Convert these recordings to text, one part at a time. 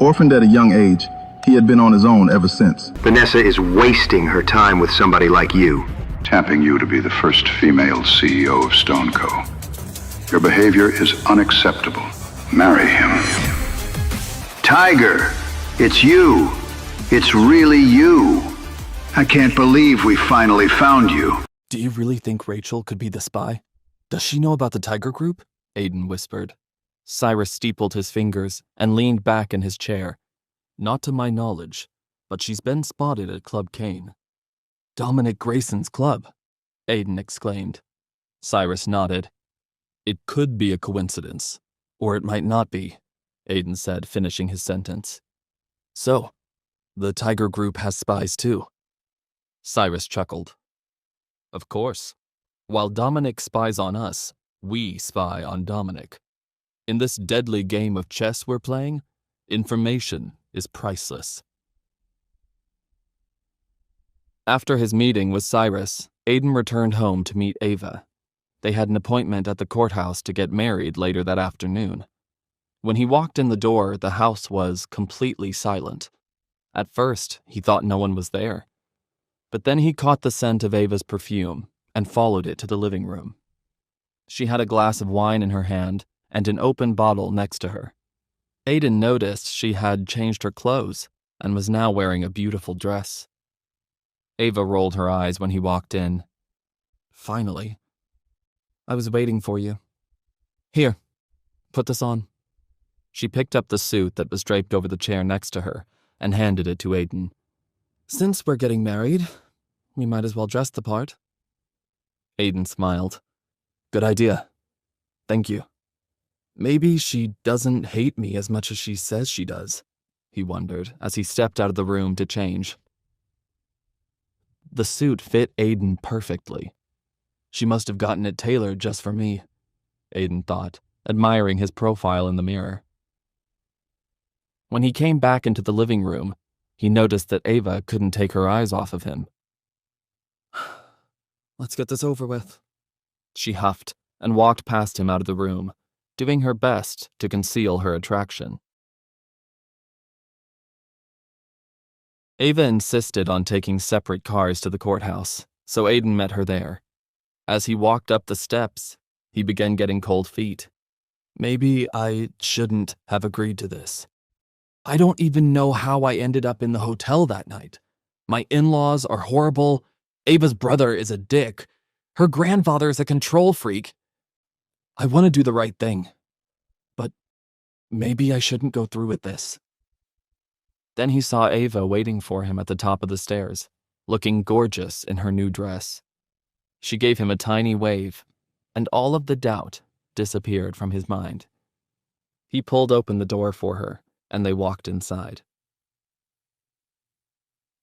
Orphaned at a young age, he had been on his own ever since. Vanessa is wasting her time with somebody like you. Tapping you to be the first female CEO of Stone Co. Your behavior is unacceptable. Marry him. Tiger, it's you. It's really you. I can't believe we finally found you. Do you really think Rachel could be the spy? Does she know about the Tiger Group? Aiden whispered. Cyrus steepled his fingers and leaned back in his chair. Not to my knowledge, but she's been spotted at Club Kane. Dominic Grayson's club, Aiden exclaimed. Cyrus nodded. It could be a coincidence, or it might not be, Aiden said, finishing his sentence. So, the Tiger Group has spies too. Cyrus chuckled. Of course. While Dominic spies on us, we spy on Dominic. In this deadly game of chess we're playing, information is priceless. After his meeting with Cyrus, Aiden returned home to meet Ava. They had an appointment at the courthouse to get married later that afternoon. When he walked in the door, the house was completely silent. At first, he thought no one was there. But then he caught the scent of Ava's perfume and followed it to the living room. She had a glass of wine in her hand and an open bottle next to her. Aiden noticed she had changed her clothes and was now wearing a beautiful dress. Ava rolled her eyes when he walked in. Finally. I was waiting for you. Here, put this on. She picked up the suit that was draped over the chair next to her and handed it to Aiden. Since we're getting married, we might as well dress the part. Aiden smiled. Good idea. Thank you. Maybe she doesn't hate me as much as she says she does, he wondered as he stepped out of the room to change. The suit fit Aiden perfectly. She must have gotten it tailored just for me, Aiden thought, admiring his profile in the mirror. When he came back into the living room, he noticed that Ava couldn't take her eyes off of him. Let's get this over with. She huffed and walked past him out of the room, doing her best to conceal her attraction. Ava insisted on taking separate cars to the courthouse, so Aiden met her there. As he walked up the steps, he began getting cold feet. Maybe I shouldn't have agreed to this. I don't even know how I ended up in the hotel that night. My in-laws are horrible. Ava's brother is a dick. Her grandfather is a control freak. I want to do the right thing. But maybe I shouldn't go through with this. Then he saw Ava waiting for him at the top of the stairs, looking gorgeous in her new dress. She gave him a tiny wave, and all of the doubt disappeared from his mind. He pulled open the door for her, and they walked inside.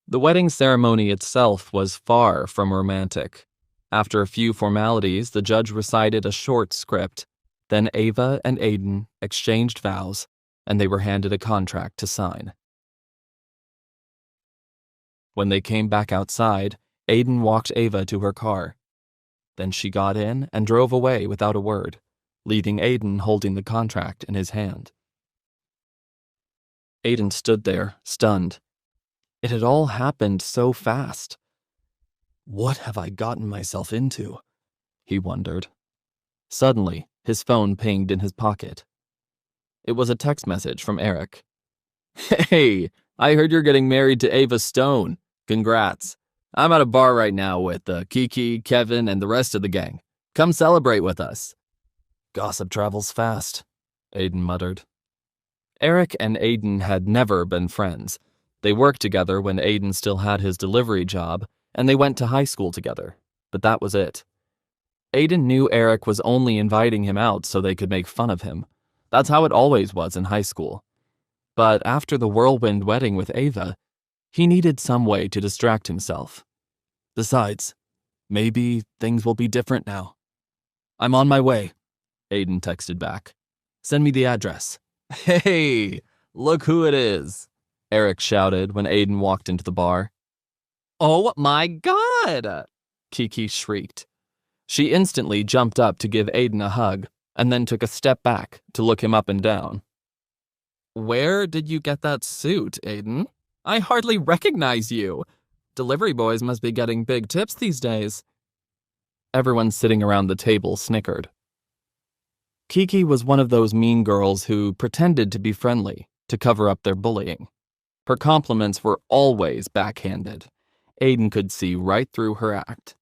The wedding ceremony itself was far from romantic. After a few formalities, the judge recited a short script. Then Ava and Aiden exchanged vows, and they were handed a contract to sign. When they came back outside, Aiden walked Ava to her car. Then she got in and drove away without a word, leaving Aiden holding the contract in his hand. Aiden stood there, stunned. It had all happened so fast. What have I gotten myself into? He wondered. Suddenly, his phone pinged in his pocket. It was a text message from Eric. Hey, I heard you're getting married to Ava Stone. Congrats. I'm at a bar right now with Kiki, Kevin, and the rest of the gang. Come celebrate with us. Gossip travels fast, Aiden muttered. Eric and Aiden had never been friends. They worked together when Aiden still had his delivery job, and they went to high school together, but that was it. Aiden knew Eric was only inviting him out so they could make fun of him. That's how it always was in high school. But after the whirlwind wedding with Ava, he needed some way to distract himself. Besides, maybe things will be different now. I'm on my way, Aiden texted back. Send me the address. Hey, look who it is, Eric shouted when Aiden walked into the bar. Oh my God, Kiki shrieked. She instantly jumped up to give Aiden a hug, and then took a step back to look him up and down. Where did you get that suit, Aiden? I hardly recognize you. Delivery boys must be getting big tips these days. Everyone sitting around the table snickered. Kiki was one of those mean girls who pretended to be friendly to cover up their bullying. Her compliments were always backhanded. Aiden could see right through her act.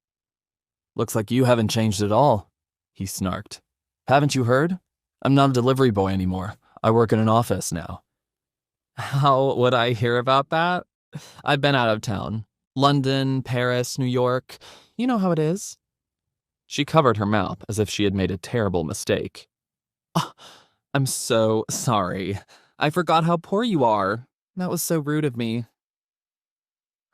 Looks like you haven't changed at all, he snarked. Haven't you heard? I'm not a delivery boy anymore. I work in an office now. How would I hear about that? I've been out of town. London, Paris, New York. You know how it is. She covered her mouth as if she had made a terrible mistake. Oh, I'm so sorry. I forgot how poor you are. That was so rude of me.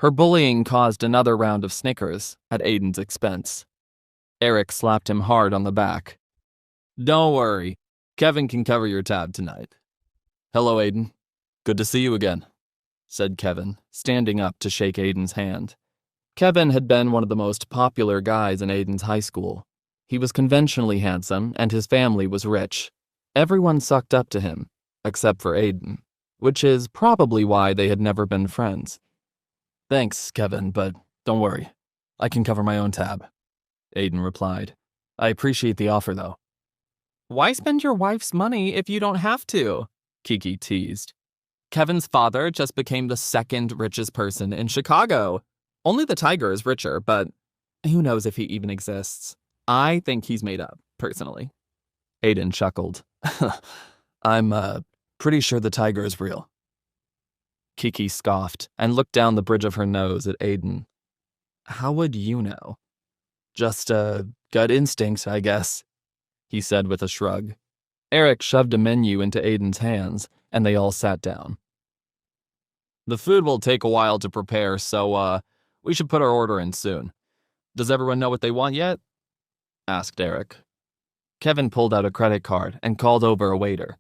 Her bullying caused another round of snickers at Aiden's expense. Eric slapped him hard on the back. Don't worry. Kevin can cover your tab tonight. Hello, Aiden. Good to see you again, said Kevin, standing up to shake Aiden's hand. Kevin had been one of the most popular guys in Aiden's high school. He was conventionally handsome, and his family was rich. Everyone sucked up to him, except for Aiden, which is probably why they had never been friends. Thanks, Kevin, but don't worry. I can cover my own tab, Aiden replied. I appreciate the offer, though. Why spend your wife's money if you don't have to? Kiki teased. Kevin's father just became the second richest person in Chicago. Only the tiger is richer, but who knows if he even exists. I think he's made up, personally. Aiden chuckled. I'm pretty sure the tiger is real. Kiki scoffed and looked down the bridge of her nose at Aiden. How would you know? Just a gut instinct, I guess, he said with a shrug. Eric shoved a menu into Aiden's hands, and they all sat down. The food will take a while to prepare, so we should put our order in soon. Does everyone know what they want yet? Asked Eric. Kevin pulled out a credit card and called over a waiter.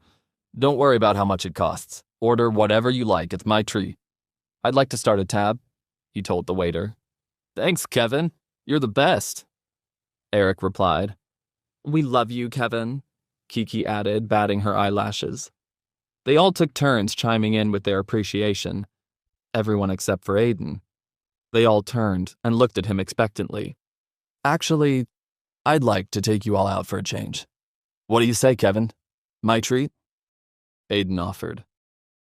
Don't worry about how much it costs. Order whatever you like, it's my treat. I'd like to start a tab, he told the waiter. Thanks, Kevin. You're the best, Eric replied. We love you, Kevin, Kiki added, batting her eyelashes. They all took turns chiming in with their appreciation. Everyone except for Aiden. They all turned and looked at him expectantly. Actually, I'd like to take you all out for a change. What do you say, Kevin? My treat? Aiden offered.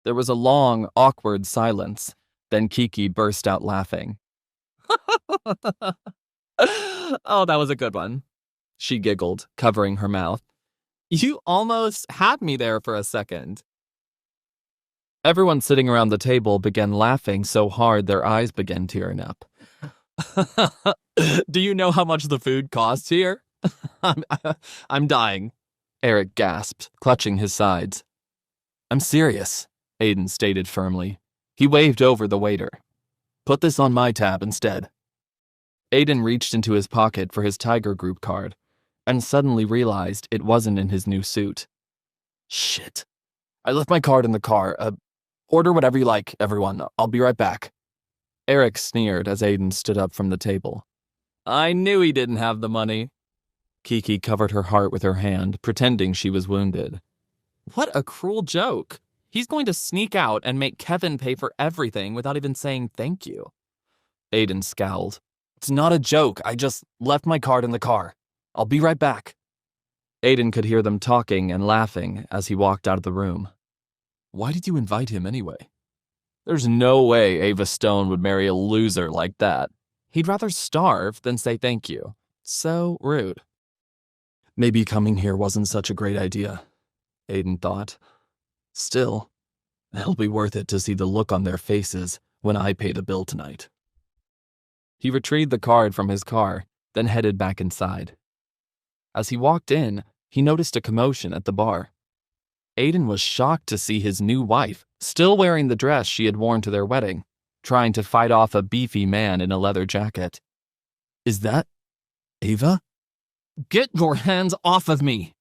There was a long, awkward silence. Then Kiki burst out laughing. Oh, that was a good one. She giggled, covering her mouth. You almost had me there for a second. Everyone sitting around the table began laughing so hard their eyes began tearing up. Do you know how much the food costs here? I'm dying, Eric gasped, clutching his sides. I'm serious, Aiden stated firmly. He waved over the waiter. Put this on my tab instead. Aiden reached into his pocket for his Tiger Group card and suddenly realized it wasn't in his new suit. Shit. I left my card in the car. Order whatever you like, everyone. I'll be right back. Eric sneered as Aiden stood up from the table. I knew he didn't have the money. Kiki covered her heart with her hand, pretending she was wounded. What a cruel joke. He's going to sneak out and make Kevin pay for everything without even saying thank you. Aiden scowled. It's not a joke. I just left my card in the car. I'll be right back. Aiden could hear them talking and laughing as he walked out of the room. Why did you invite him anyway? There's no way Ava Stone would marry a loser like that. He'd rather starve than say thank you. So rude. Maybe coming here wasn't such a great idea, Aiden thought. Still, it'll be worth it to see the look on their faces when I pay the bill tonight. He retrieved the card from his car, then headed back inside. As he walked in, he noticed a commotion at the bar. Aiden was shocked to see his new wife, still wearing the dress she had worn to their wedding, trying to fight off a beefy man in a leather jacket. Is that Ava? Get your hands off of me,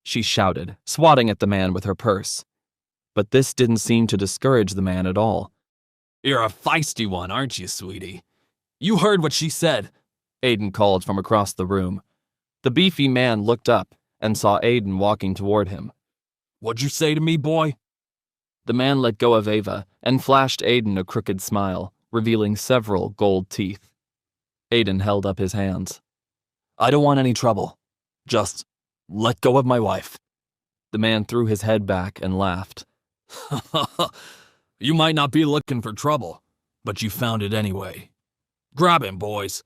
she shouted, swatting at the man with her purse. But this didn't seem to discourage the man at all. You're a feisty one, aren't you, sweetie? You heard what she said, Aiden called from across the room. The beefy man looked up and saw Aiden walking toward him. What'd you say to me, boy? The man let go of Ava and flashed Aiden a crooked smile, revealing several gold teeth. Aiden held up his hands. I don't want any trouble. Just let go of my wife. The man threw his head back and laughed. You might not be looking for trouble, but you found it anyway. Grab him, boys.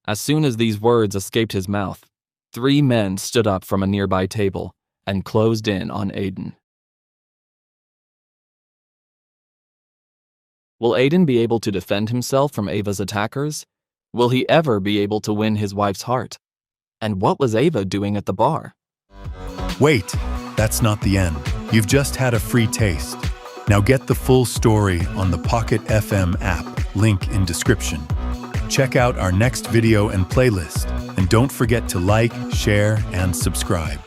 As soon as these words escaped his mouth, 3 men stood up from a nearby table and closed in on Aiden. Will Aiden be able to defend himself from Ava's attackers? Will he ever be able to win his wife's heart? And what was Ava doing at the bar? Wait, that's not the end. You've just had a free taste. Now get the full story on the Pocket FM app, link in description. Check out our next video and playlist, and don't forget to like, share, and subscribe.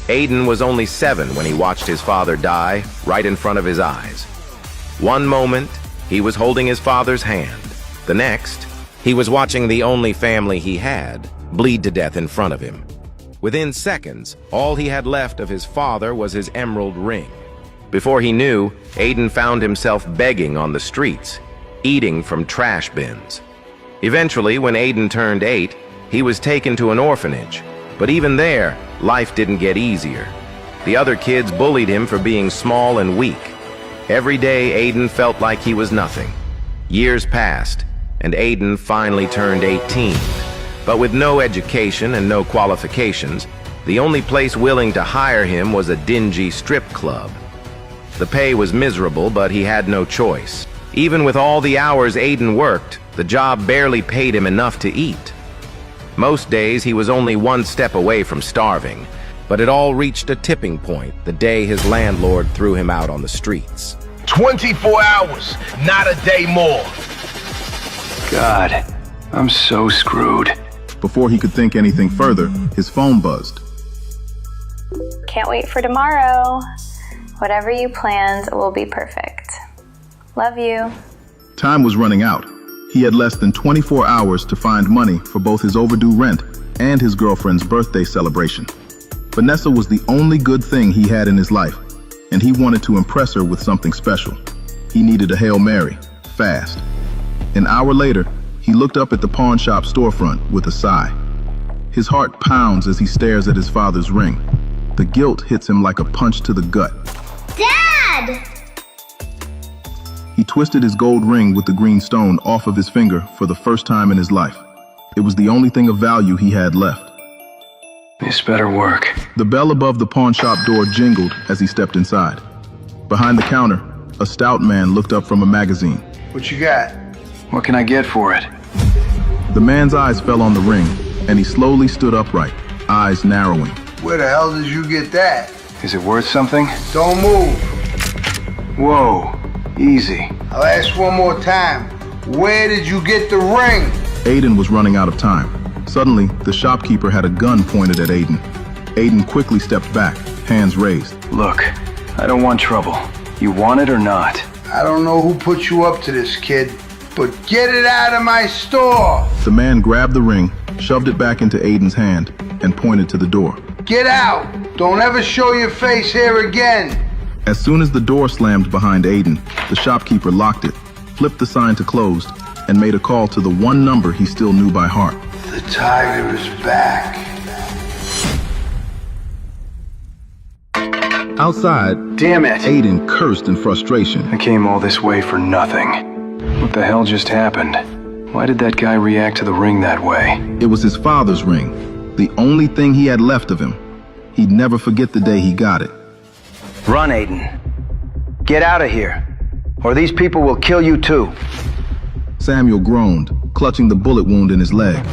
Aiden was only 7 when he watched his father die right in front of his eyes. One moment, he was holding his father's hand. The next, he was watching the only family he had bleed to death in front of him. Within seconds, all he had left of his father was his emerald ring. Before he knew, Aiden found himself begging on the streets, eating from trash bins. Eventually, when Aiden turned 8, he was taken to an orphanage. But even there, life didn't get easier. The other kids bullied him for being small and weak. Every day, Aiden felt like he was nothing. Years passed, and Aiden finally turned 18. But with no education and no qualifications, the only place willing to hire him was a dingy strip club. The pay was miserable, but he had no choice. Even with all the hours Aiden worked, the job barely paid him enough to eat. Most days he was only one step away from starving, but it all reached a tipping point the day his landlord threw him out on the streets. 24 hours, not a day more. God, I'm so screwed. Before he could think anything further, his phone buzzed. Can't wait for tomorrow. Whatever you planned will be perfect. Love you. Time was running out. He had less than 24 hours to find money for both his overdue rent and his girlfriend's birthday celebration. Vanessa was the only good thing he had in his life, and he wanted to impress her with something special. He needed a Hail Mary, fast. An hour later, he looked up at the pawn shop storefront with a sigh. His heart pounds as he stares at his father's ring. The guilt hits him like a punch to the gut. Dad! He twisted his gold ring with the green stone off of his finger for the first time in his life. It was the only thing of value he had left. This better work. The bell above the pawn shop door jingled as he stepped inside. Behind the counter, a stout man looked up from a magazine. What you got? What can I get for it? The man's eyes fell on the ring, and he slowly stood upright, eyes narrowing. Where the hell did you get that? Is it worth something? Don't move. Whoa, easy. I'll ask one more time. Where did you get the ring? Aiden was running out of time. Suddenly, the shopkeeper had a gun pointed at Aiden. Aiden quickly stepped back, hands raised. Look, I don't want trouble. You want it or not? I don't know who put you up to this, kid, but get it out of my store! The man grabbed the ring, shoved it back into Aiden's hand, and pointed to the door. Get out! Don't ever show your face here again! As soon as the door slammed behind Aiden, the shopkeeper locked it, flipped the sign to closed, and made a call to the one number he still knew by heart. The tiger is back. Outside, Damn it! Aiden cursed in frustration. I came all this way for nothing. What the hell just happened? Why did that guy react to the ring that way? It was his father's ring, the only thing he had left of him. He'd never forget the day he got it. Run, Aiden. Get out of here, or these people will kill you too. Samuel groaned, clutching the bullet wound in his leg.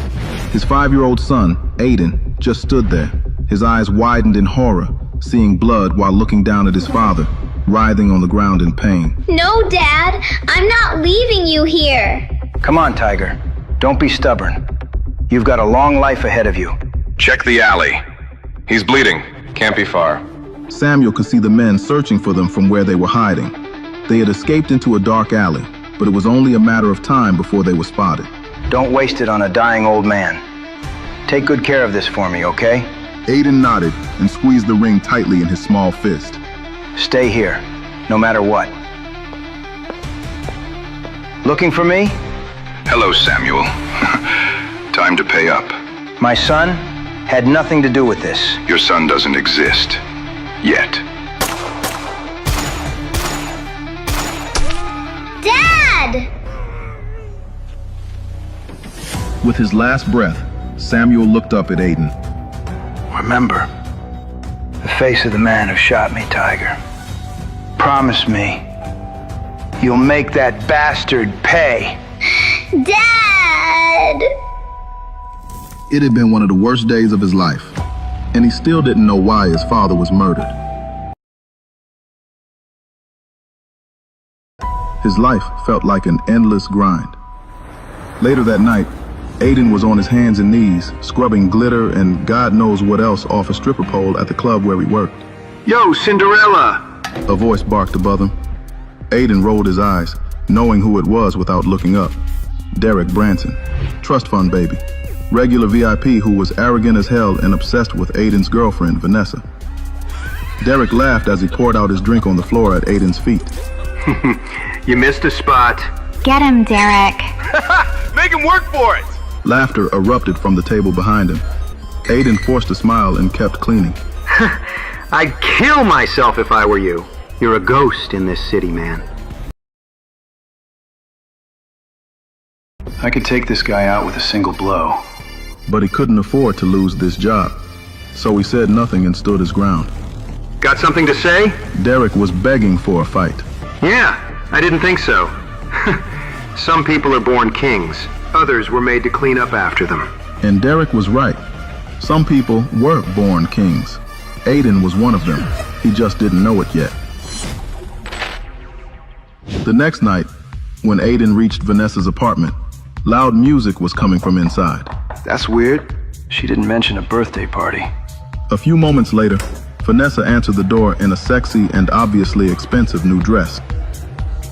His 5-year-old son, Aiden, just stood there, his eyes widened in horror, seeing blood while looking down at his father, writhing on the ground in pain. No, Dad, I'm not leaving you here. Come on, Tiger. Don't be stubborn. You've got a long life ahead of you. Check the alley. He's bleeding. Can't be far. Samuel could see the men searching for them from where they were hiding. They had escaped into a dark alley, but it was only a matter of time before they were spotted. Don't waste it on a dying old man. Take good care of this for me, okay? Aiden nodded and squeezed the ring tightly in his small fist. Stay here, no matter what. Looking for me? Hello, Samuel. Time to pay up. My son had nothing to do with this. Your son doesn't exist. Yet. Dad! With his last breath, Samuel looked up at Aiden. Remember, the face of the man who shot me, Tiger. Promise me, you'll make that bastard pay. Dad! It had been one of the worst days of his life, and he still didn't know why his father was murdered. His life felt like an endless grind. Later that night, Aiden was on his hands and knees, scrubbing glitter and God knows what else off a stripper pole at the club where he worked. Yo, Cinderella! A voice barked above him. Aiden rolled his eyes, knowing who it was without looking up. Derek Branson, trust fund baby. Regular VIP who was arrogant as hell and obsessed with Aiden's girlfriend, Vanessa. Derek laughed as he poured out his drink on the floor at Aiden's feet. You missed a spot. Get him, Derek. Make him work for it! Laughter erupted from the table behind him. Aiden forced a smile and kept cleaning. I'd kill myself if I were you. You're a ghost in this city, man. I could take this guy out with a single blow. But he couldn't afford to lose this job. So he said nothing and stood his ground. Got something to say? Derek was begging for a fight. Yeah, I didn't think so. Some people are born kings. Others were made to clean up after them. And Derek was right. Some people were born kings. Aiden was one of them. He just didn't know it yet. The next night, when Aiden reached Vanessa's apartment, loud music was coming from inside. That's weird. She didn't mention a birthday party. A few moments later, Vanessa answered the door in a sexy and obviously expensive new dress.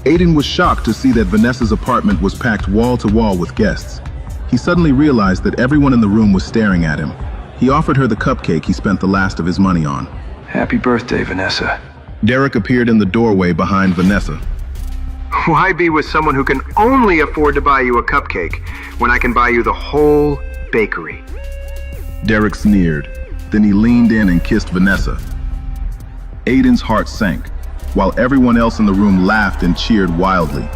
Aiden was shocked to see that Vanessa's apartment was packed wall to wall with guests. He suddenly realized that everyone in the room was staring at him. He offered her the cupcake he spent the last of his money on. Happy birthday, Vanessa. Derek appeared in the doorway behind Vanessa. Why be with someone who can only afford to buy you a cupcake when I can buy you the whole bakery? Derek sneered. Then he leaned in and kissed Vanessa. Aiden's heart sank, while everyone else in the room laughed and cheered wildly.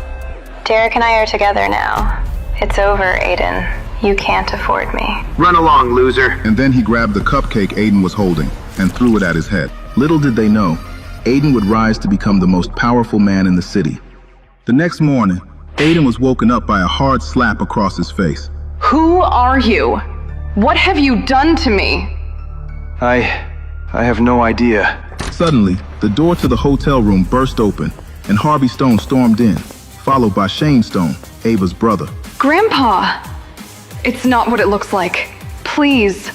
Derek and I are together now. It's over, Aiden. You can't afford me. Run along, loser. And then he grabbed the cupcake Aiden was holding and threw it at his head. Little did they know, Aiden would rise to become the most powerful man in the city. The next morning, Aiden was woken up by a hard slap across his face. Who are you? What have you done to me? I have no idea. Suddenly, the door to the hotel room burst open, and Harvey Stone stormed in, followed by Shane Stone, Ava's brother. Grandpa! It's not what it looks like. Please,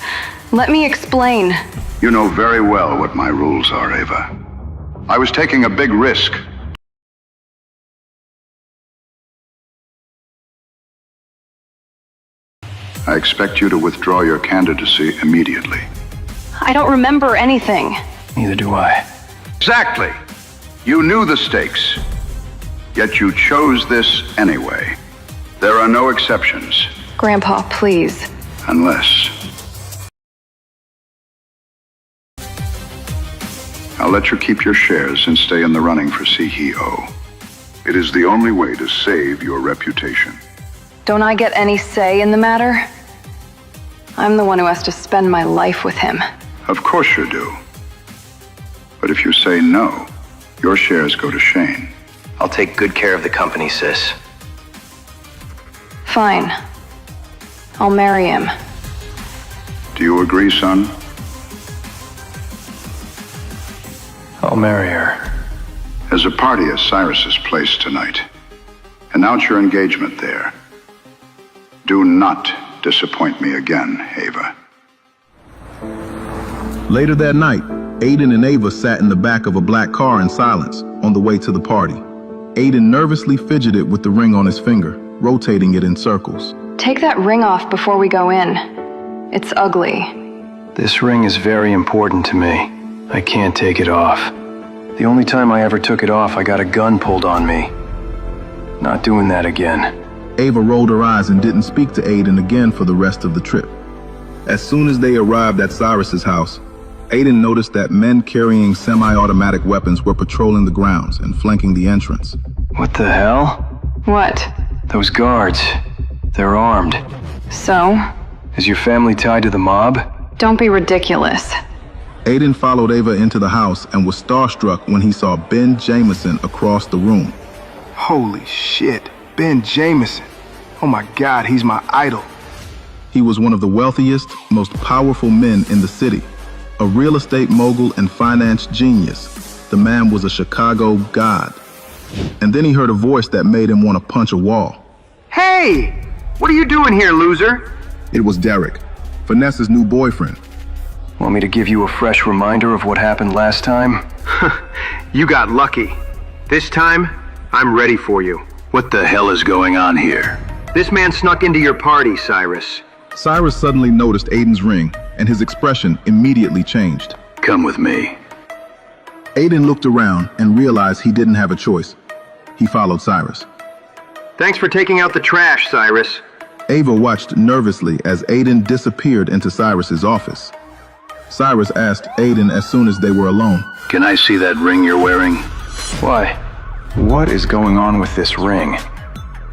let me explain. You know very well what my rules are, Ava. I was taking a big risk. I expect you to withdraw your candidacy immediately. I don't remember anything. Neither do I. Exactly. You knew the stakes. Yet you chose this anyway. There are no exceptions. Grandpa, please. Unless... I'll let you keep your shares and stay in the running for CEO. It is the only way to save your reputation. Don't I get any say in the matter? I'm the one who has to spend my life with him. Of course you do. But if you say no, your shares go to Shane. I'll take good care of the company, sis. Fine. I'll marry him. Do you agree, son? I'll marry her. There's a party at Cyrus's place tonight. Announce your engagement there. Do not disappoint me again, Ava. Later that night, Aiden and Ava sat in the back of a black car in silence on the way to the party. Aiden nervously fidgeted with the ring on his finger, rotating it in circles. Take that ring off before we go in. It's ugly. This ring is very important to me. I can't take it off. The only time I ever took it off, I got a gun pulled on me. Not doing that again. Ava rolled her eyes and didn't speak to Aiden again for the rest of the trip. As soon as they arrived at Cyrus's house, Aiden noticed that men carrying semi-automatic weapons were patrolling the grounds and flanking the entrance. What the hell? What? Those guards. They're armed. So? Is your family tied to the mob? Don't be ridiculous. Aiden followed Ava into the house and was starstruck when he saw Ben Jameson across the room. Holy shit, Ben Jameson. Oh my God, he's my idol. He was one of the wealthiest, most powerful men in the city. A real estate mogul and finance genius. The man was a Chicago god. And then he heard a voice that made him want to punch a wall. Hey, What are you doing here, loser? It was Derek, Vanessa's new boyfriend. Want me to give you a fresh reminder of what happened last time? You got lucky. This time, I'm ready for you. What the hell is going on here? This man snuck into your party, Cyrus. Cyrus suddenly noticed Aiden's ring, and his expression immediately changed. Come with me. Aiden looked around and realized he didn't have a choice. He followed Cyrus. Thanks for taking out the trash, Cyrus. Ava watched nervously as Aiden disappeared into Cyrus's office. Cyrus asked Aiden as soon as they were alone. Can I see that ring you're wearing? Why? What is going on with this ring?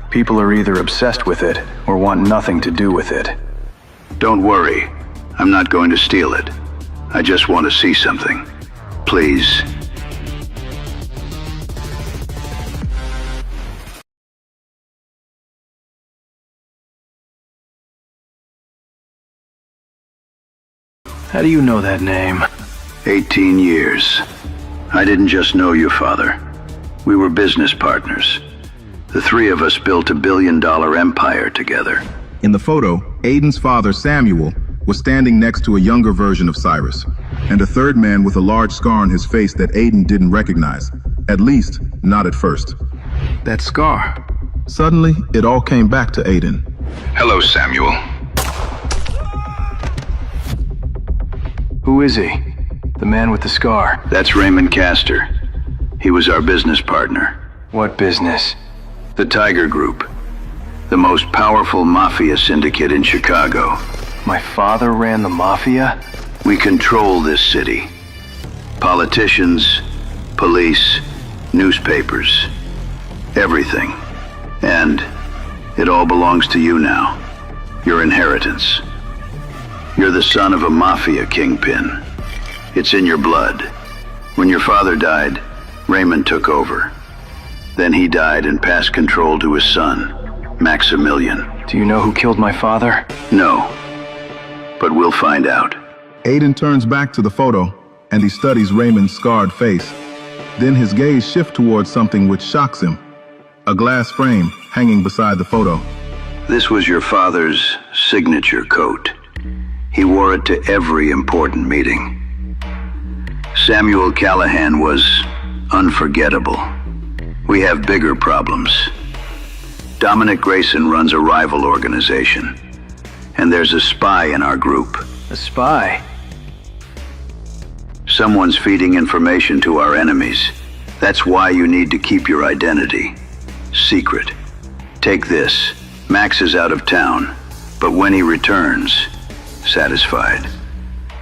People are either obsessed with it or want nothing to do with it. Don't worry. I'm not going to steal it. I just want to see something. Please. How do you know that name? 18 years. I didn't just know your father. We were business partners. The three of us built a billion-dollar empire together. In the photo, Aiden's father, Samuel, was standing next to a younger version of Cyrus, and a third man with a large scar on his face that Aiden didn't recognize, at least not at first. That scar. Suddenly, it all came back to Aiden. Hello, Samuel. Who is he? The man with the scar. That's Raymond Castor. He was our business partner. What business? The Tiger Group. The most powerful Mafia syndicate in Chicago. My father ran the Mafia? We control this city. Politicians, police, newspapers, everything. And it all belongs to you now. Your inheritance. You're the son of a Mafia kingpin. It's in your blood. When your father died, Raymond took over. Then he died and passed control to his son, Maximilian. Do you know who killed my father? No, but we'll find out. Aiden turns back to the photo, and he studies Raymond's scarred face. Then his gaze shifts towards something which shocks him. A glass frame hanging beside the photo. This was your father's signature coat. He wore it to every important meeting. Samuel Callahan was unforgettable. We have bigger problems. Dominic Grayson runs a rival organization, and there's a spy in our group. A spy? Someone's feeding information to our enemies. That's why you need to keep your identity secret. Take this. Max is out of town, but when he returns, satisfied.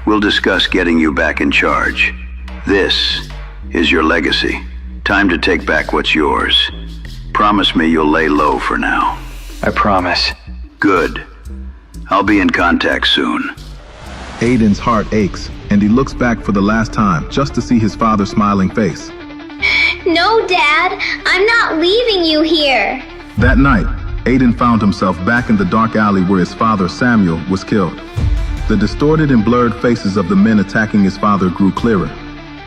We'll discuss getting you back in charge. This is your legacy. Time to take back what's yours. Promise me you'll lay low for now. I promise. Good. I'll be in contact soon. Aiden's heart aches, and he looks back for the last time just to see his father's smiling face. No, Dad, I'm not leaving you here. That night, Aiden found himself back in the dark alley where his father, Samuel, was killed. The distorted and blurred faces of the men attacking his father grew clearer.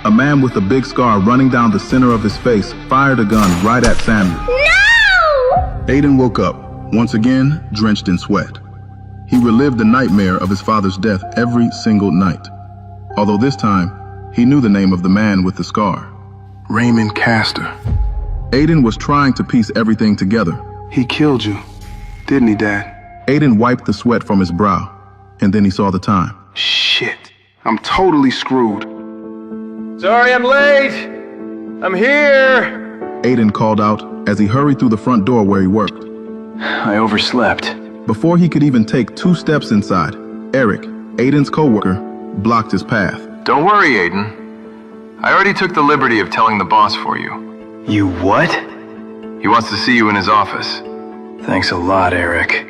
A man with a big scar running down the center of his face fired a gun right at Samuel. No! Aiden woke up, once again drenched in sweat. He relived the nightmare of his father's death every single night. Although this time, he knew the name of the man with the scar. Raymond Castor. Aiden was trying to piece everything together. He killed you, didn't he, Dad? Aiden wiped the sweat from his brow, and then he saw the time. Shit, I'm totally screwed. Sorry I'm late. I'm here. Aiden called out as he hurried through the front door where he worked. I overslept. Before he could even take 2 steps inside, Eric, Aiden's coworker, blocked his path. Don't worry, Aiden. I already took the liberty of telling the boss for you. You what? He wants to see you in his office. Thanks a lot, Eric.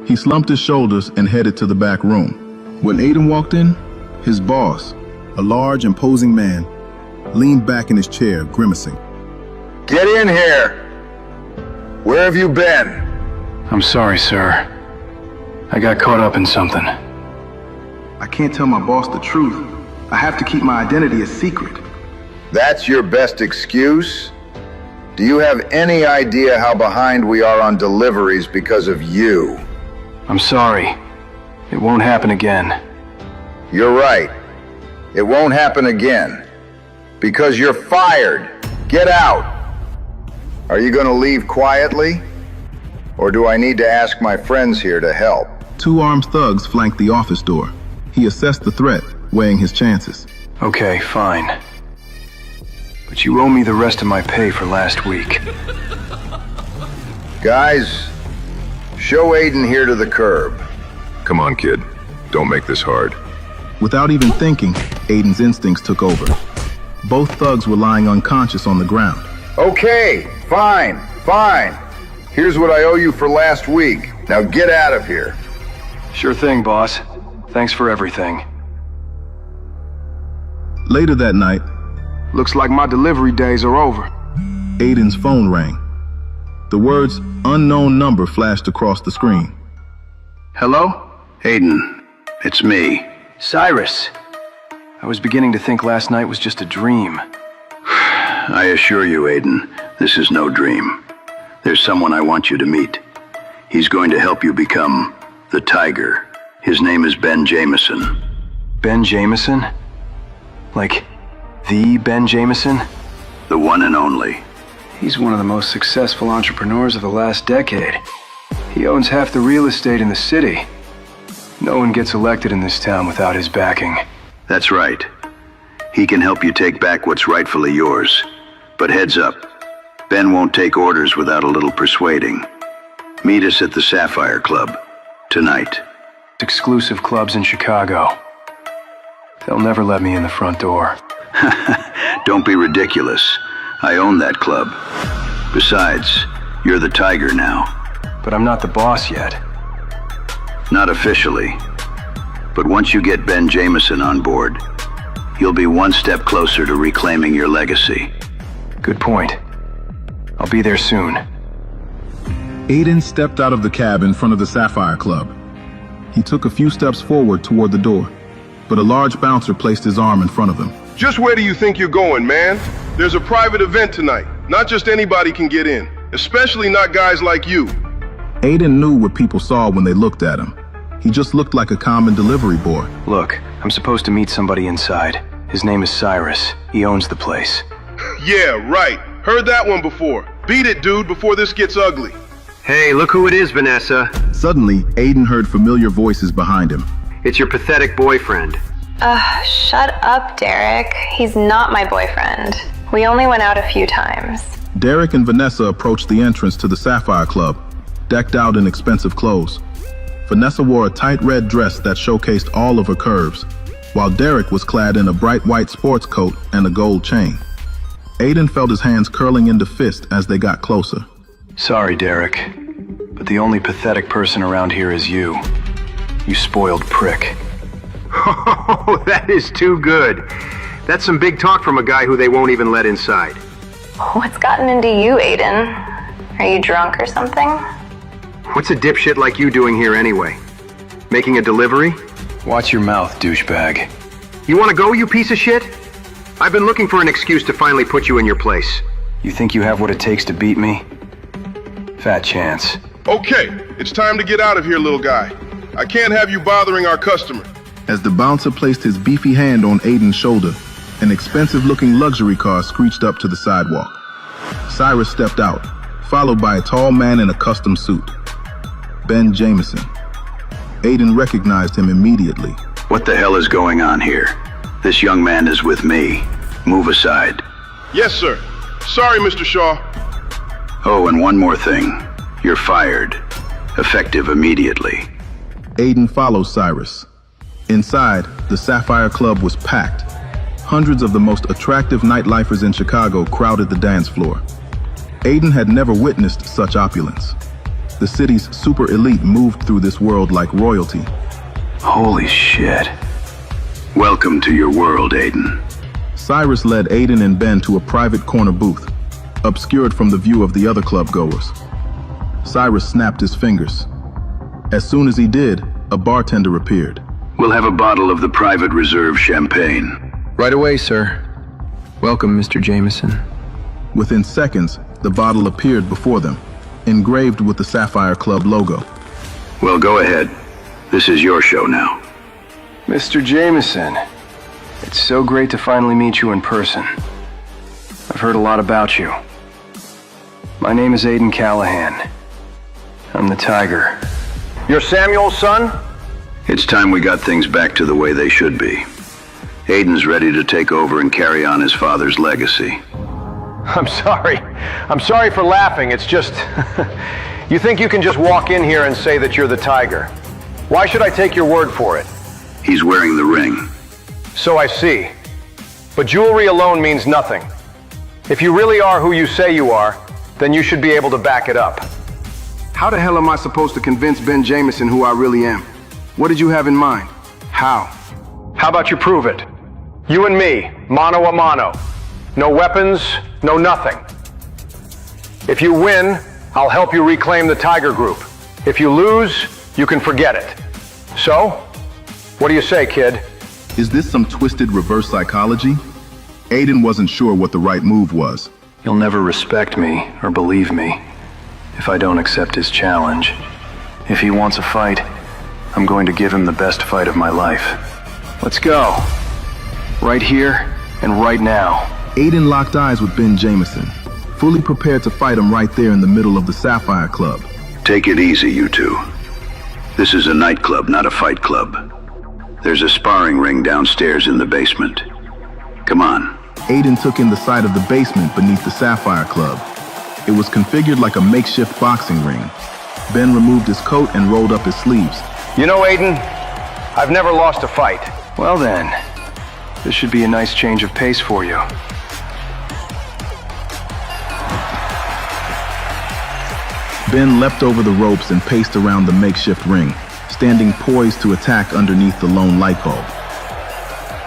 He slumped his shoulders and headed to the back room. When Aiden walked in, his boss, a large, imposing man, leaned back in his chair, grimacing. Get in here. Where have you been? I'm sorry, sir. I got caught up in something. I can't tell my boss the truth. I have to keep my identity a secret. That's your best excuse? Do you have any idea how behind we are on deliveries because of you? I'm sorry. It won't happen again. You're right. It won't happen again. Because you're fired. Get out. Are you gonna leave quietly? Or do I need to ask my friends here to help? 2 armed thugs flanked the office door. He assessed the threat, weighing his chances. Okay, fine. But you owe me the rest of my pay for last week. Guys, show Aiden here to the curb. Come on, kid. Don't make this hard. Without even thinking, Aiden's instincts took over. Both thugs were lying unconscious on the ground. Okay, fine. Here's what I owe you for last week. Now get out of here. Sure thing, boss. Thanks for everything. Later that night, Looks like my delivery days are over. Aiden's phone rang. The words "unknown number" flashed across the screen. Hello? Aiden, it's me. Cyrus. I was beginning to think last night was just a dream. I assure you, Aiden, this is no dream. There's someone I want you to meet. He's going to help you become the Tiger. His name is Ben Jameson. Ben Jameson? Like, the Ben Jameson? The one and only. He's one of the most successful entrepreneurs of the last decade. He owns half the real estate in the city. No one gets elected in this town without his backing. That's right. He can help you take back what's rightfully yours. But heads up, Ben won't take orders without a little persuading. Meet us at the Sapphire Club tonight. Exclusive clubs in Chicago. They'll never let me in the front door. Don't be ridiculous. I own that club. Besides, you're the Tiger now. But I'm not the boss yet. Not officially. But once you get Ben Jameson on board, you'll be one step closer to reclaiming your legacy. Good point. I'll be there soon. Aiden stepped out of the cab in front of the Sapphire Club. He took a few steps forward toward the door, but a large bouncer placed his arm in front of him. Just where do you think you're going, man? There's a private event tonight. Not just anybody can get in, especially not guys like you. Aiden knew what people saw when they looked at him. He just looked like a common delivery boy. Look, I'm supposed to meet somebody inside. His name is Cyrus. He owns the place. Yeah, right. Heard that one before. Beat it, dude, before this gets ugly. Hey, look who it is, Vanessa. Suddenly, Aiden heard familiar voices behind him. It's your pathetic boyfriend. Shut up, Derek. He's not my boyfriend. We only went out a few times. Derek and Vanessa approached the entrance to the Sapphire Club, decked out in expensive clothes. Vanessa wore a tight red dress that showcased all of her curves, while Derek was clad in a bright white sports coat and a gold chain. Aiden felt his hands curling into fist as they got closer. Sorry, Derek, but the only pathetic person around here is you. You spoiled prick. Oh, that is too good. That's some big talk from a guy who they won't even let inside. What's gotten into you, Aiden? Are you drunk or something? What's a dipshit like you doing here anyway? Making a delivery? Watch your mouth, douchebag. You want to go, you piece of shit? I've been looking for an excuse to finally put you in your place. You think you have what it takes to beat me? Fat chance. Okay, it's time to get out of here, little guy. I can't have you bothering our customer. As the bouncer placed his beefy hand on Aiden's shoulder, an expensive-looking luxury car screeched up to the sidewalk. Cyrus stepped out, followed by a tall man in a custom suit. Ben Jameson. Aiden recognized him immediately. What the hell is going on here? This young man is with me. Move aside. Yes, sir. Sorry, Mr. Shaw. Oh, and one more thing. You're fired. Effective immediately. Aiden followed Cyrus. Inside, the Sapphire Club was packed. Hundreds of the most attractive nightlifers in Chicago crowded the dance floor. Aiden had never witnessed such opulence. The city's super elite moved through this world like royalty. Holy shit. Welcome to your world, Aiden. Cyrus led Aiden and Ben to a private corner booth, obscured from the view of the other club goers. Cyrus snapped his fingers. As soon as he did, a bartender appeared. We'll have a bottle of the private reserve champagne. Right away, sir. Welcome, Mr. Jameson. Within seconds, The bottle appeared before them, engraved with the Sapphire Club logo. Well, go ahead. This is your show now. Mr. Jameson, it's so great to finally meet you in person. I've heard a lot about you. My name is Aiden Callahan. I'm the Tiger. You're Samuel's son? It's time we got things back to the way they should be. Aiden's ready to take over and carry on his father's legacy. I'm sorry. I'm sorry for laughing. It's just... You think you can just walk in here and say that you're the Tiger. Why should I take your word for it? He's wearing the ring. So I see. But jewelry alone means nothing. If you really are who you say you are, then you should be able to back it up. How the hell am I supposed to convince Ben Jameson who I really am? What did you have in mind? How? How about you prove it? You and me, mano a mano. No weapons, no nothing. If you win, I'll help you reclaim the Tiger Group. If you lose, you can forget it. So, what do you say, kid? Is this some twisted reverse psychology? Aiden wasn't sure what the right move was. He'll never respect me or believe me if I don't accept his challenge. If he wants a fight, I'm going to give him the best fight of my life. Let's go. Right here and right now. Aiden locked eyes with Ben Jameson, fully prepared to fight him right there in the middle of the Sapphire Club. Take it easy, you two. This is a nightclub, not a fight club. There's a sparring ring downstairs in the basement. Come on. Aiden took in the sight of the basement beneath the Sapphire Club. It was configured like a makeshift boxing ring. Ben removed his coat and rolled up his sleeves. You know, Aiden, I've never lost a fight. Well then, this should be a nice change of pace for you. Ben leapt over the ropes and paced around the makeshift ring, standing poised to attack underneath the lone light bulb.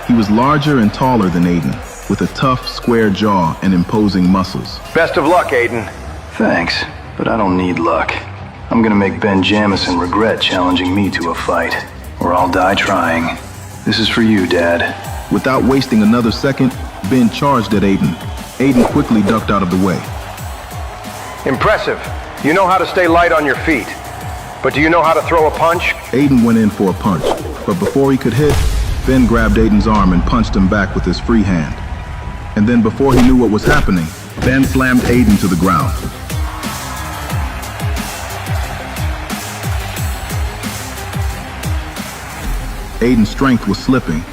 He was larger and taller than Aiden, with a tough, square jaw and imposing muscles. Best of luck, Aiden. Thanks, but I don't need luck. I'm gonna make Ben Jameson regret challenging me to a fight, or I'll die trying. This is for you, Dad. Without wasting another second, Ben charged at Aiden. Aiden quickly ducked out of the way. Impressive. You know how to stay light on your feet. But do you know how to throw a punch? Aiden went in for a punch, but before he could hit, Ben grabbed Aiden's arm and punched him back with his free hand. And then before he knew what was happening, Ben slammed Aiden to the ground. Aiden's strength was slipping,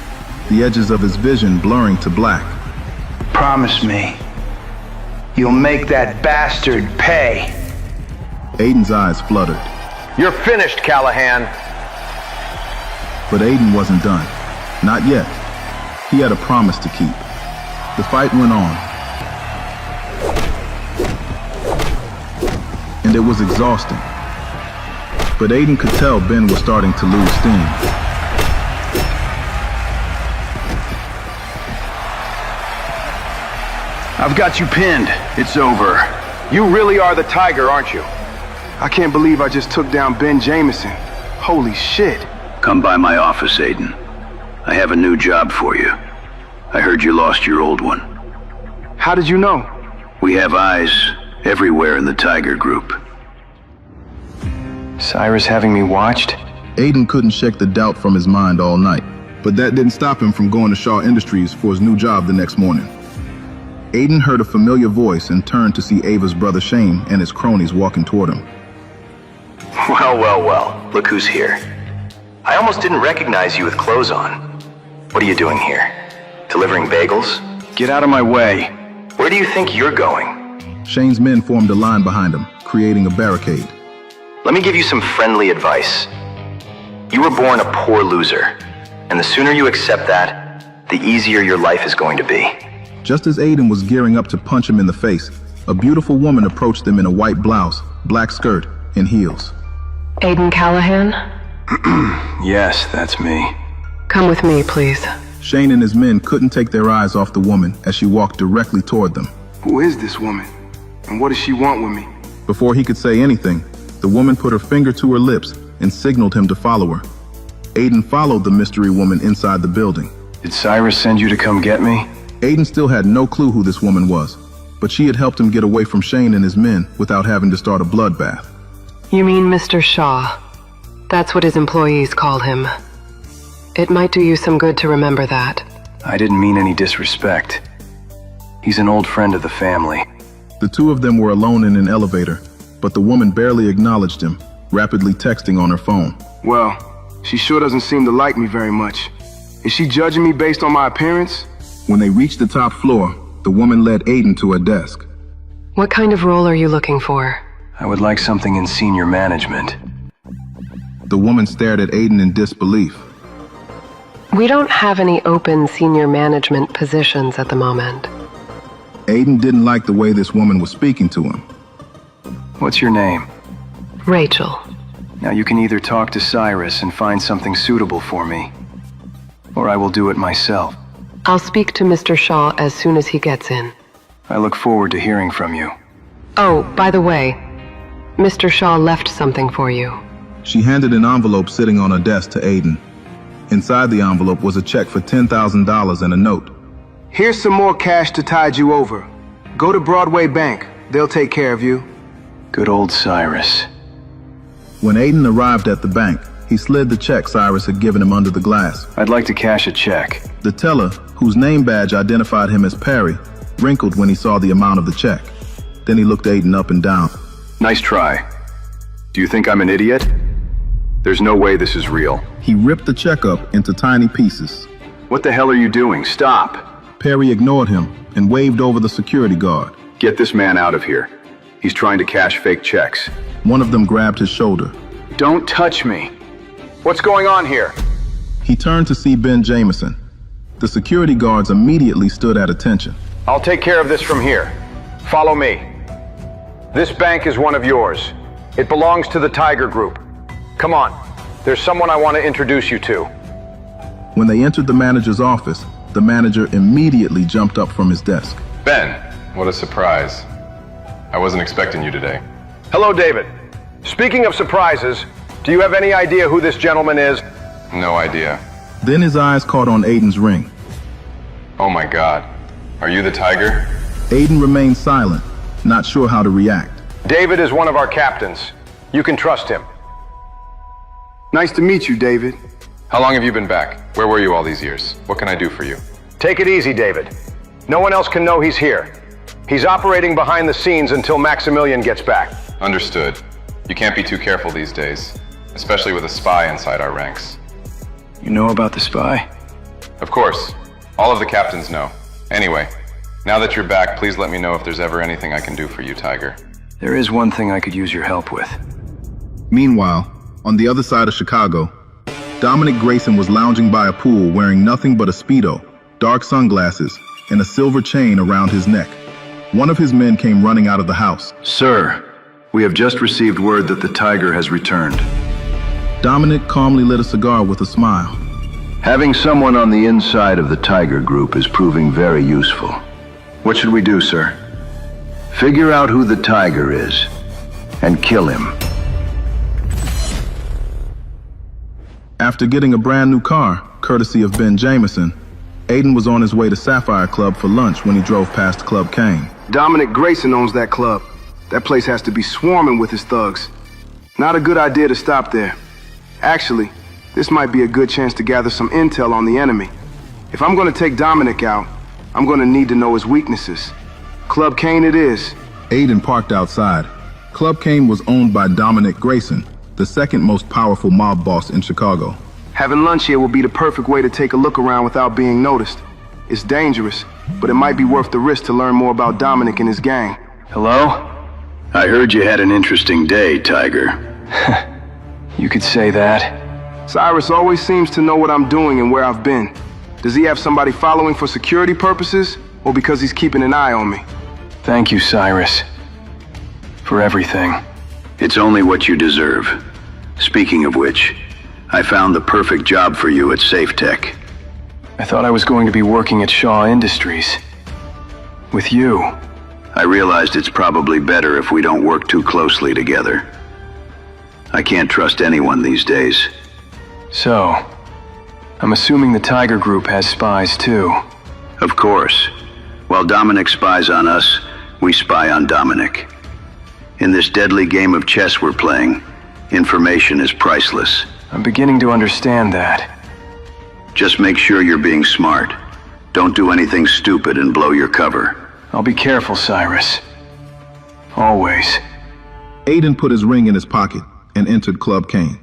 the edges of his vision blurring to black. Promise me, you'll make that bastard pay. Aiden's eyes fluttered. You're finished, Callahan. But Aiden wasn't done. Not yet. He had a promise to keep. The fight went on. And it was exhausting. But Aiden could tell Ben was starting to lose steam. I've got you pinned. It's over. You really are the Tiger, aren't you? I can't believe I just took down Ben Jameson. Holy shit. Come by my office, Aiden. I have a new job for you. I heard you lost your old one. How did you know? We have eyes everywhere in the Tiger Group. Cyrus having me watched? Aiden couldn't shake the doubt from his mind all night, but that didn't stop him from going to Shaw Industries for his new job the next morning. Aiden heard a familiar voice and turned to see Ava's brother Shane and his cronies walking toward him. Well, look who's here. I almost didn't recognize you with clothes on. What are you doing here? Delivering bagels? Get out of my way. Where do you think you're going? Shane's men formed a line behind him, creating a barricade. Let me give you some friendly advice. You were born a poor loser, and the sooner you accept that, the easier your life is going to be. Just as Aiden was gearing up to punch him in the face, a beautiful woman approached them in a white blouse, black skirt, and heels. Aiden Callahan? Yes, that's me. Come with me, please. Shane and his men couldn't take their eyes off the woman as she walked directly toward them. Who is this woman? And what does she want with me? Before he could say anything, the woman put her finger to her lips and signaled him to follow her. Aiden followed the mystery woman inside the building. Did Cyrus send you to come get me? Aiden still had no clue who this woman was. but she had helped him get away from Shane and his men without having to start a bloodbath. You mean Mr. Shaw? That's what his employees call him. It might do you some good to remember that. I didn't mean any disrespect. He's an old friend of the family. The two of them were alone in an elevator, but the woman barely acknowledged him, rapidly texting on her phone. Well, she sure doesn't seem to like me very much. Is she judging me based on my appearance? When they reached the top floor, the woman led Aiden to a desk. What kind of role are you looking for? I would like something in senior management. The woman stared at Aiden in disbelief. We don't have any open senior management positions at the moment. Aiden didn't like the way this woman was speaking to him. What's your name? Rachel. Now you can either talk to Cyrus and find something suitable for me, or I will do it myself. I'll speak to Mr. Shaw as soon as he gets in. I look forward to hearing from you. Oh, by the way, Mr. Shaw left something for you. She handed an envelope sitting on her desk to Aiden. Inside the envelope was a check for $10,000 and a note. Here's some more cash to tide you over. Go to Broadway Bank. They'll take care of you. Good old Cyrus. When Aiden arrived at the bank, he slid the check Cyrus had given him under the glass. I'd like to cash a check. The teller, whose name badge identified him as Perry, wrinkled when he saw the amount of the check. Then he looked Aiden up and down. Nice try. Do you think I'm an idiot? There's no way this is real. He ripped the check up into tiny pieces. What the hell are you doing? Stop! Perry ignored him and waved over the security guard. Get this man out of here. He's trying to cash fake checks. One of them grabbed his shoulder. Don't touch me. What's going on here? He turned to see Ben Jameson. The security guards immediately stood at attention. I'll take care of this from here. Follow me. This bank is one of yours. It belongs to the Tiger Group. Come on. There's someone I want to introduce you to. When they entered the manager's office, the manager immediately jumped up from his desk. Ben, what a surprise. I wasn't expecting you today. Hello, David. Speaking of surprises, do you have any idea who this gentleman is? No idea. Then his eyes caught on Aiden's ring. Oh my God. Are you the Tiger? Aiden remained silent, not sure how to react. David is one of our captains. You can trust him. Nice to meet you, David. How long have you been back? Where were you all these years? What can I do for you? Take it easy, David. No one else can know he's here. He's operating behind the scenes until Maximilian gets back. Understood. You can't be too careful these days, especially with a spy inside our ranks. You know about the spy? Of course. All of the captains know. Anyway, now that you're back, please let me know if there's ever anything I can do for you, Tiger. There is one thing I could use your help with. Meanwhile, on the other side of Chicago, Dominic Grayson was lounging by a pool wearing nothing but a Speedo, dark sunglasses, and a silver chain around his neck. One of his men came running out of the house. Sir, we have just received word that the Tiger has returned. Dominic calmly lit a cigar with a smile. Having someone on the inside of the Tiger Group is proving very useful. What should we do, sir? Figure out who the Tiger is and kill him. After getting a brand new car, courtesy of Ben Jameson, Aiden was on his way to Sapphire Club for lunch when he drove past Club Kane. Dominic Grayson owns that club. That place has to be swarming with his thugs. Not a good idea to stop there. Actually, this might be a good chance to gather some intel on the enemy. If I'm going to take Dominic out, I'm going to need to know his weaknesses. Club Kane it is. Aiden parked outside. Club Kane was owned by Dominic Grayson, the second most powerful mob boss in Chicago. Having lunch here will be the perfect way to take a look around without being noticed. It's dangerous, but it might be worth the risk to learn more about Dominic and his gang. Hello? I heard you had an interesting day, Tiger. You could say that. Cyrus always seems to know what I'm doing and where I've been. Does he have somebody following for security purposes, or because he's keeping an eye on me? Thank you, Cyrus. For everything. It's only what you deserve. Speaking of which, I found the perfect job for you at SafeTech. I thought I was going to be working at Shaw Industries. With you. I realized it's probably better if we don't work too closely together. I can't trust anyone these days. So, I'm assuming the Tiger Group has spies too. Of course. While Dominic spies on us, We spy on Dominic. In this deadly game of chess we're playing, information is priceless. I'm beginning to understand that. Just make sure you're being smart. Don't do anything stupid and blow your cover. I'll be careful, Cyrus. Always. Aiden put his ring in his pocket and entered Club Kane.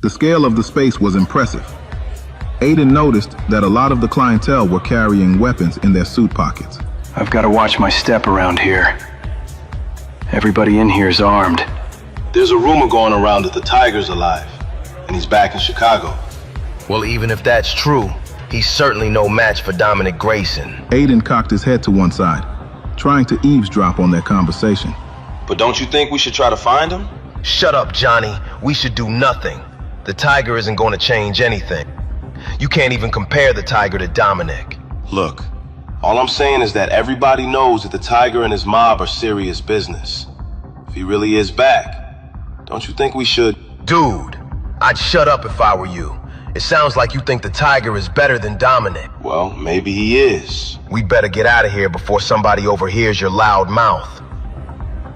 The scale of the space was impressive. Aiden noticed that a lot of the clientele were carrying weapons in their suit pockets. I've got to watch my step around here. Everybody in here's armed. There's a rumor going around that the Tiger's alive, and he's back in Chicago. Well, even if that's true, he's certainly no match for Dominic Grayson. Aiden cocked his head to one side, trying to eavesdrop on their conversation. But don't you think we should try to find him? Shut up, Johnny. We should do nothing. The Tiger isn't going to change anything. You can't even compare the Tiger to Dominic. Look, all I'm saying is that everybody knows that the Tiger and his mob are serious business. If he really is back, don't you think we should? Dude, I'd shut up if I were you. It sounds like you think the Tiger is better than Dominic. Well, maybe he is. We better get out of here before somebody overhears your loud mouth.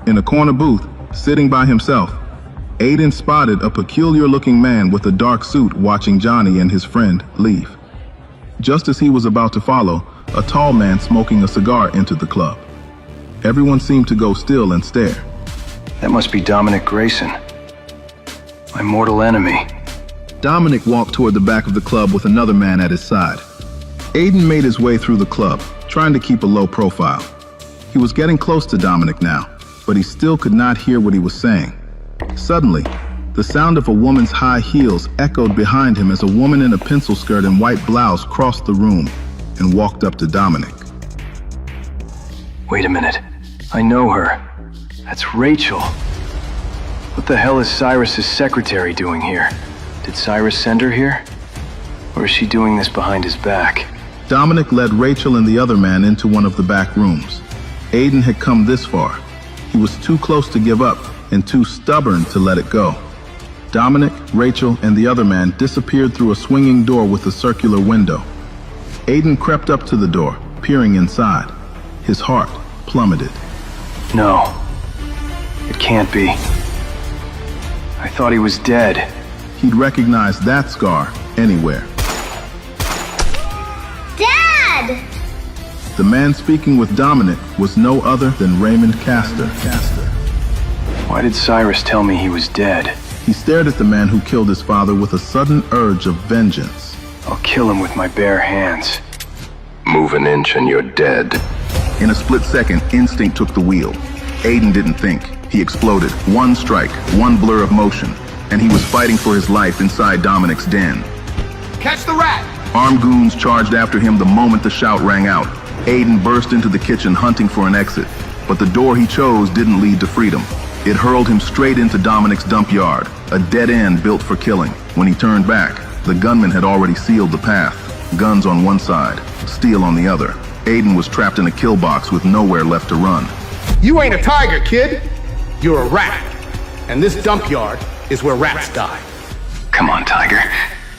In a corner booth, sitting by himself, Aiden spotted a peculiar-looking man with a dark suit watching Johnny and his friend leave. Just as he was about to follow, a tall man smoking a cigar entered the club. Everyone seemed to go still and stare. That must be Dominic Grayson, my mortal enemy. Dominic walked toward the back of the club with another man at his side. Aiden made his way through the club, trying to keep a low profile. He was getting close to Dominic now, but he still could not hear what he was saying. Suddenly, the sound of a woman's high heels echoed behind him as a woman in a pencil skirt and white blouse crossed the room and walked up to Dominic. Wait a minute. I know her. That's Rachel. What the hell is Cyrus's secretary doing here? Did Cyrus send her here? Or is she doing this behind his back? Dominic led Rachel and the other man into one of the back rooms. Aiden had come this far. He was too close to give up and too stubborn to let it go. Dominic, Rachel, and the other man disappeared through a swinging door with a circular window. Aiden crept up to the door, peering inside. His heart plummeted. No, it can't be. I thought he was dead. He'd recognize that scar anywhere. Dad! The man speaking with Dominic was no other than Raymond Castor. Why did Cyrus tell me he was dead? He stared at the man who killed his father with a sudden urge of vengeance. I'll kill him with my bare hands. Move an inch and you're dead. In a split second, instinct took the wheel. Aiden didn't think. He exploded. One strike, one blur of motion, and he was fighting for his life inside Dominic's den. Catch the rat! Armed goons charged after him the moment the shout rang out. Aiden burst into the kitchen hunting for an exit, but the door he chose didn't lead to freedom. It hurled him straight into Dominic's dump yard, a dead end built for killing. When he turned back, the gunman had already sealed the path. Guns on one side, steel on the other. Aiden was trapped in a kill box with nowhere left to run. You ain't a tiger, kid. You're a rat. And this dump yard is where rats die. Come on, Tiger.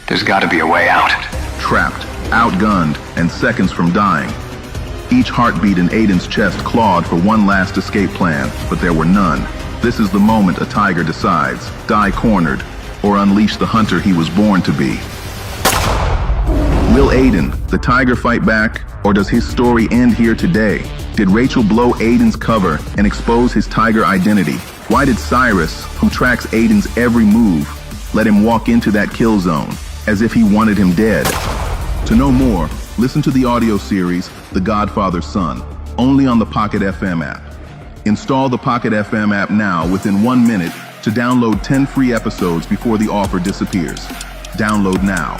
There's got to be a way out. Trapped, outgunned, and seconds from dying. Each heartbeat in Aiden's chest clawed for one last escape plan, but there were none. This is the moment a tiger decides, die cornered, or unleash the hunter he was born to be. Will Aiden, the tiger, fight back, or does his story end here today? Did Rachel blow Aiden's cover and expose his tiger identity? Why did Cyrus, who tracks Aiden's every move, let him walk into that kill zone, as if he wanted him dead? To know more, listen to the audio series, The Godfather's Son, only on the Pocket FM app. Install the Pocket FM app now within 1 minute to download 10 free episodes before the offer disappears. Download now.